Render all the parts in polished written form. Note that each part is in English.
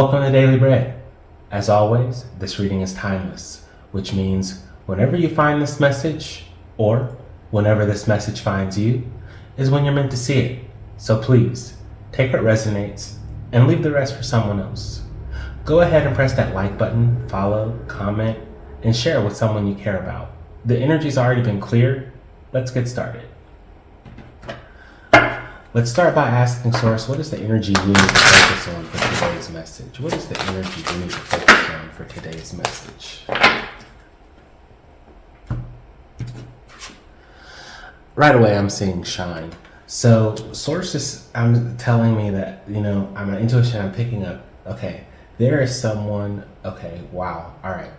Welcome to Daily Bread. As always, this reading is timeless, which means whenever you find this message, or whenever this message finds you, is when you're meant to see it. So please, take what resonates and leave the rest for someone else. Go ahead and press that like button, follow, comment, and share with someone you care about. The energy's already been cleared. Let's get started. Let's start by asking Source, what is the energy we need to focus on for today's message? What is the energy we need to focus on for today's message? Right away, I'm seeing shine. So Source is telling me that, my intuition, I'm picking up, okay, there is someone, okay, wow, all right.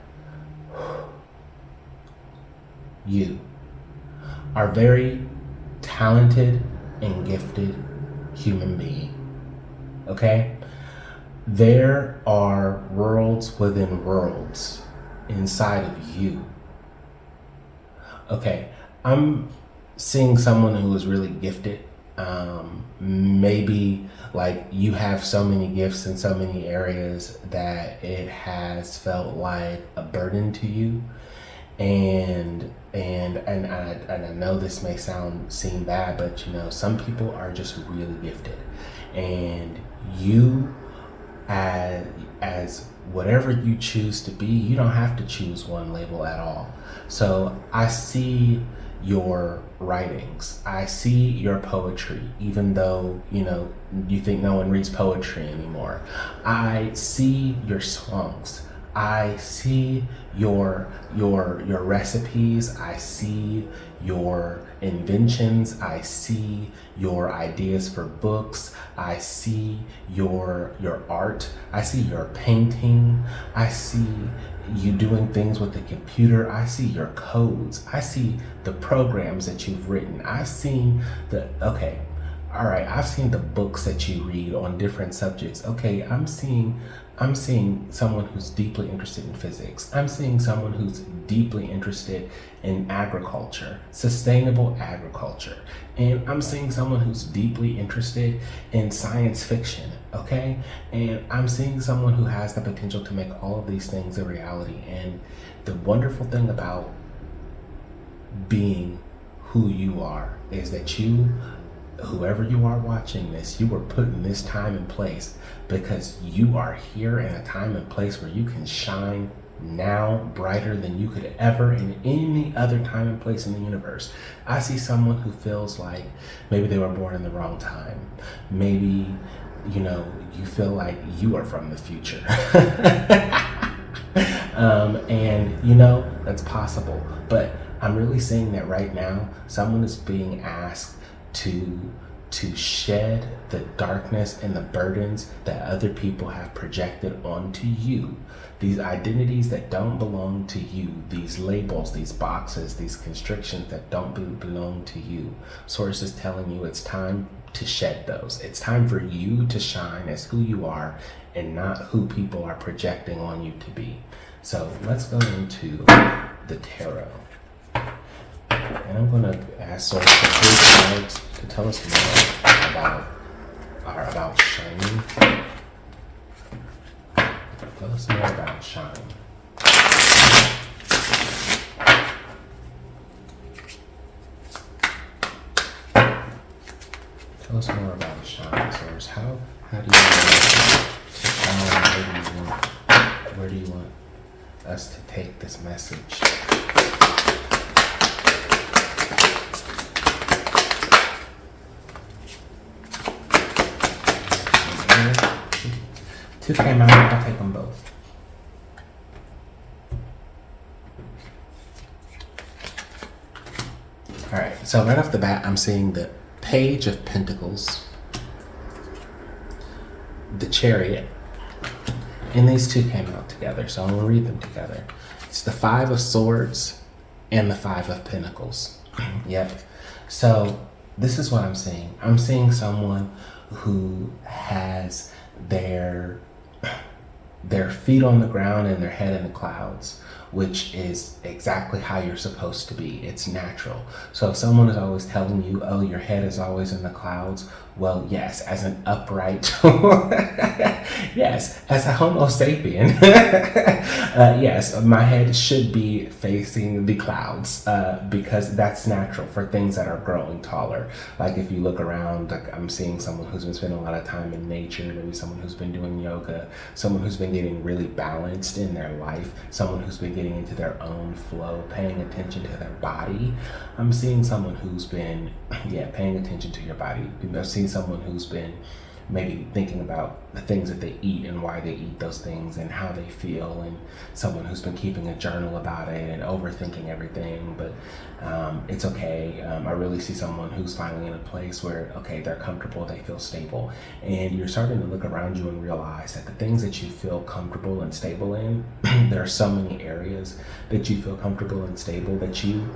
You are very talented and gifted human being. Okay? There are worlds within worlds inside of you. Okay, I'm seeing someone who is really gifted. Maybe like you have so many gifts in so many areas that it has felt like a burden to you. And I know this may seem bad, but some people are just really gifted, and you as whatever you choose to be, you don't have to choose one label at all. So I see your writings, I see your poetry, even though you think no one reads poetry anymore. I see your songs, I see your recipes, I see your inventions, I see your ideas for books, I see your art, I see your painting, I see you doing things with the computer, I see your codes, I see the programs that you've written, I've seen I've seen the books that you read on different subjects. Okay, I'm seeing someone who's deeply interested in physics. I'm seeing someone who's deeply interested in agriculture, sustainable agriculture. And I'm seeing someone who's deeply interested in science fiction, okay? And I'm seeing someone who has the potential to make all of these things a reality. And the wonderful thing about being who you are is that whoever you are watching this, you were put in this time and place because you are here in a time and place where you can shine now brighter than you could ever in any other time and place in the universe. I see someone who feels like maybe they were born in the wrong time. Maybe, you feel like you are from the future. That's possible. But I'm really seeing that right now, someone is being asked to shed the darkness and the burdens that other people have projected onto you. These identities that don't belong to you, these labels, these boxes, these constrictions that don't belong to you. Source is telling you it's time to shed those. It's time for you to shine as who you are and not who people are projecting on you to be. So let's go into the tarot. And I'm going to ask Source for 3 cards to tell us more about shining. Tell us more about shining. Tell us more about shining, Source. How do you want to shine? Where do you want us to take this message? Two came out, I'll take them both. Alright, so right off the bat, I'm seeing the Page of Pentacles, the Chariot, and these two came out together, so I'm going to read them together. It's the 5 of Swords and the 5 of Pentacles. Yep. So this is what I'm seeing. I'm seeing someone who has their feet on the ground and their head in the clouds, which is exactly how you're supposed to be. It's natural. So if someone is always telling you, oh, your head is always in the clouds, well, yes, as an upright, yes, as a Homo sapien, yes, my head should be facing the clouds because that's natural for things that are growing taller. Like if you look around, like I'm seeing someone who's been spending a lot of time in nature, maybe someone who's been doing yoga, someone who's been getting really balanced in their life, someone who's been getting into their own flow, paying attention to their body. I'm seeing someone who's been, paying attention to your body. I've seen someone who's been maybe thinking about the things that they eat and why they eat those things and how they feel, and someone who's been keeping a journal about it and overthinking everything. But it's okay. I really see someone who's finally in a place where, okay, they're comfortable, they feel stable, and you're starting to look around you and realize that the things that you feel comfortable and stable in, there are so many areas that you feel comfortable and stable that you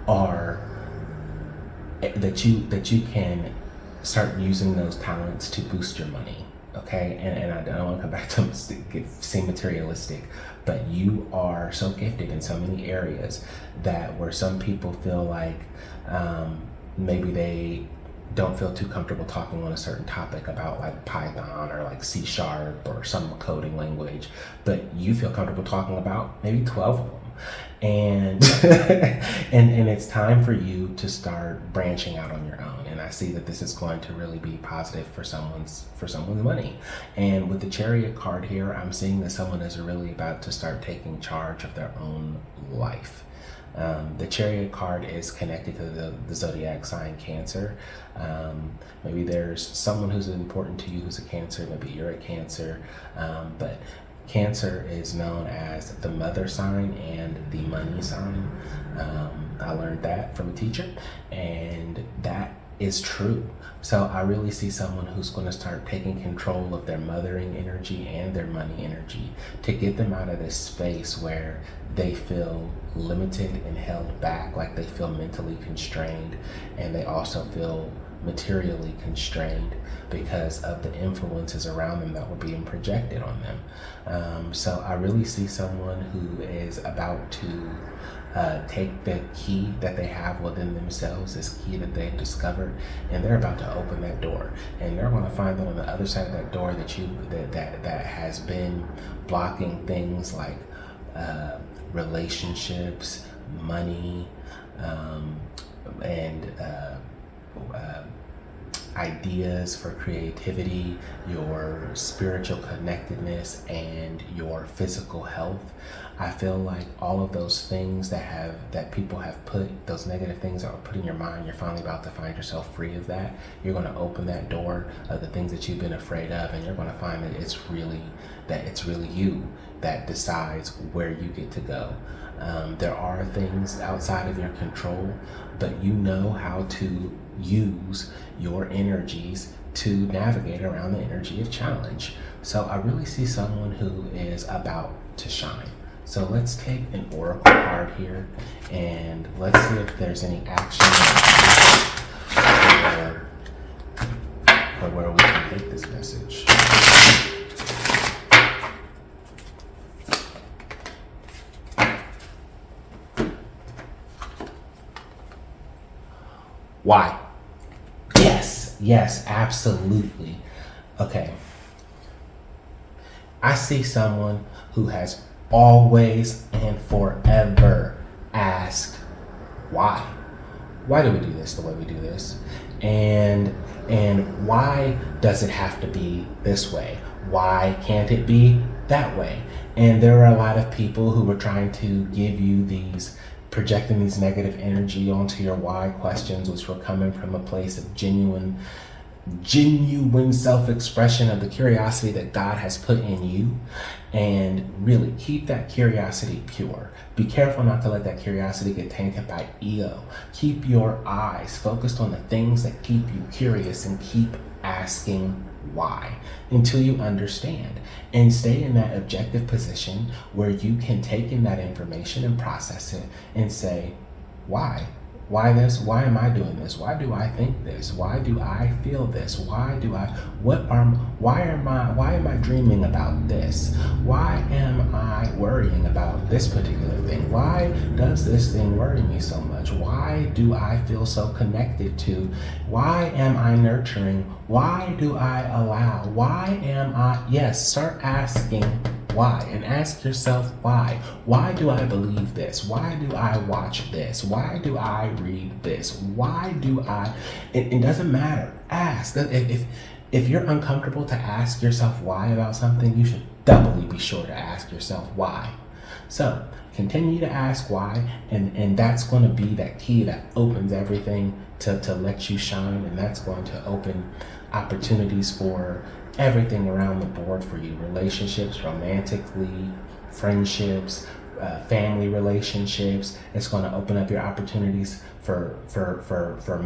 are that you can start using those talents to boost your money. Okay, and I don't want to come back to seem materialistic, but you are so gifted in so many areas that where some people feel like maybe they don't feel too comfortable talking on a certain topic about like Python or like C# or some coding language, but you feel comfortable talking about maybe 12 of them. And and it's time for you to start branching out on your own. And I see that this is going to really be positive for someone's money. And with the Chariot card here, I'm seeing that someone is really about to start taking charge of their own life. The Chariot card is connected to the zodiac sign Cancer. Maybe there's someone who's important to you who's a Cancer. Maybe you're a Cancer, but Cancer is known as the mother sign and the money sign. I learned that from a teacher, and that is true. So I really see someone who's going to start taking control of their mothering energy and their money energy to get them out of this space where they feel limited and held back, like they feel mentally constrained, and they also feel materially constrained because of the influences around them that were being projected on them. So I really see someone who is about to take the key that they have within themselves, this key that they've discovered, and they're about to open that door. And they're going to find that on the other side of that door that has been blocking things like relationships, money, and ideas for creativity, your spiritual connectedness, and your physical health. I feel like all of those things that people have put, those negative things that were put in your mind, you're finally about to find yourself free of that. You're going to open that door of the things that you've been afraid of, and you're going to find that it's really you that decides where you get to go. There are things outside of your control, but you know how to use your energies to navigate around the energy of challenge. So I really see someone who is about to shine. So let's take an oracle card here, and let's see if there's any action for where we can take this message. Why? Yes, absolutely. Okay. I see someone who has always and forever asked, why? Why do we do this the way we do this? And why does it have to be this way? Why can't it be that way? And there are a lot of people who were trying to give you projecting these negative energy onto your why questions, which were coming from a place of genuine self-expression of the curiosity that God has put in you. And really keep that curiosity pure. Be careful not to let that curiosity get tainted by ego. Keep your eyes focused on the things that keep you curious, and keep asking why until you understand, and stay in that objective position where you can take in that information and process it and say, why Why this? Why am I doing this? Why do I think this? Why do I feel this? Why am I dreaming about this? Why am I worrying about this particular thing? Why does this thing worry me so much? Why do I feel so connected to? Why am I nurturing? Why do I allow? Yes, start asking why, and ask yourself why. Why do I believe this? Why do I watch this? Why do I read this? Why do I? It doesn't matter. Ask. If you're uncomfortable to ask yourself why about something, you should doubly be sure to ask yourself why. So continue to ask why, and that's going to be that key that opens everything to let you shine, and that's going to open opportunities for everything around the board for you: relationships, romantically, friendships, family relationships. It's going to open up your opportunities for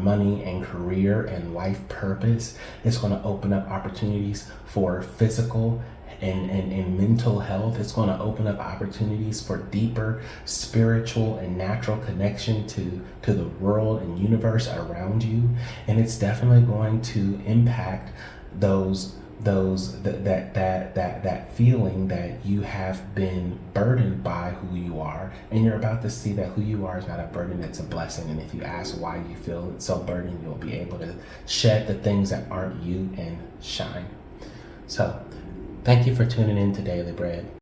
money and career and life purpose. It's going to open up opportunities for physical and mental health. It's going to open up opportunities for deeper spiritual and natural connection to the world and universe around you. And it's definitely going to impact that feeling that you have been burdened by who you are, and you're about to see that who you are is not a burden, it's a blessing. And if you ask why you feel it's so burdened, you'll be able to shed the things that aren't you and shine. So thank you for tuning in to Daily Bread.